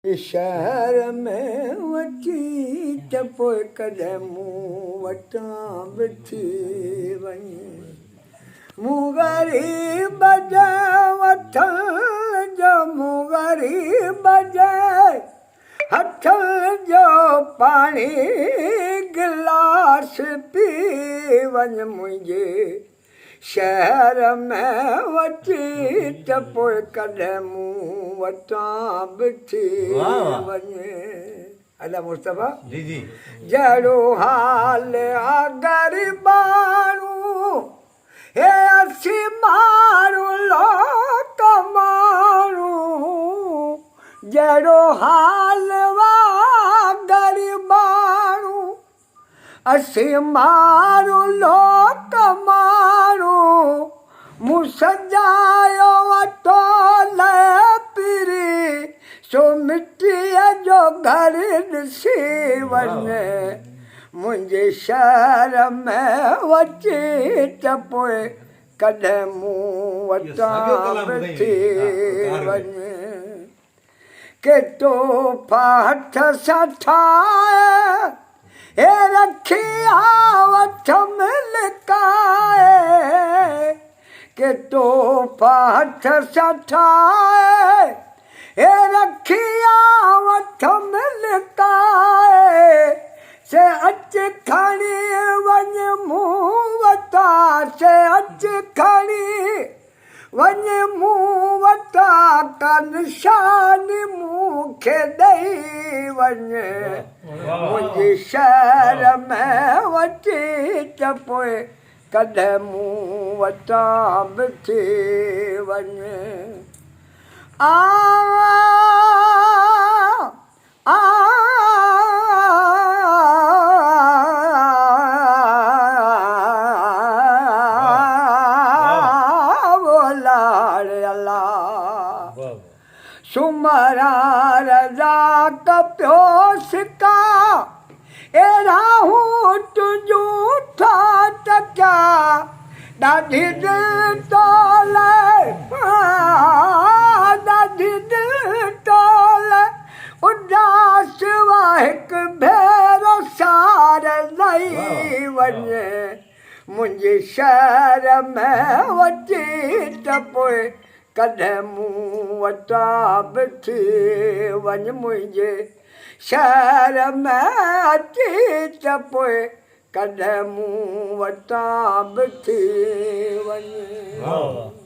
शहर में वठी त पोइ कॾहिं मूं वटां बिठी वञे मूं ग़रीब जे वठण जो मूं ग़रीब जे हथनि जो पाणी गिलास पी वञ मुंहिंजे शहर में वठी त पोइ कॾहिं मूं वटां बिठी वञे। अला मुस्तफ़ा जी जी जहिड़ो हाल आ ग़रीबाणू हे असी माण्हू लोक माण्हू जहिड़ो हाल वा ग़रीबाणू असी माण्हू लोक माण्हू मूं सजायो वठो पिरी सो मिटीअ जो घर ॾिसी वञे मुंहिंजे शहर में वठी त पोइ कॾहिं मूं वटां बिठी वञे के तोहफ़ा हथ सां ठाहे हे रखिया वठ में लिकाए के तोहफ़ा हथ सां ठाहे हे रखिया वठ में लिकाए से अच खणी वञ मूं वटां से अच खणी वञ मूं वटां का निशानी मूंखे ॾेई वञ मुंहिंजे शहर में वठी त पोइ कॾहिं मूं वटां बिठी वञ आ सुमरा रज़ा कपियो सिका अहिड़ा हूं तुंहिंजूं ठात क्या ॾाढी दिलि तोले ॾाढी दिलि तोले उदास वा हिकु भेरो सार लही वञे मुंहिंजे शहर में वठी त पोइ कॾहिं मूं वटां बिठी वञ मुंहिंजे शहर में अची त पोइ कॾहिं मूं वटां बिठी वञ।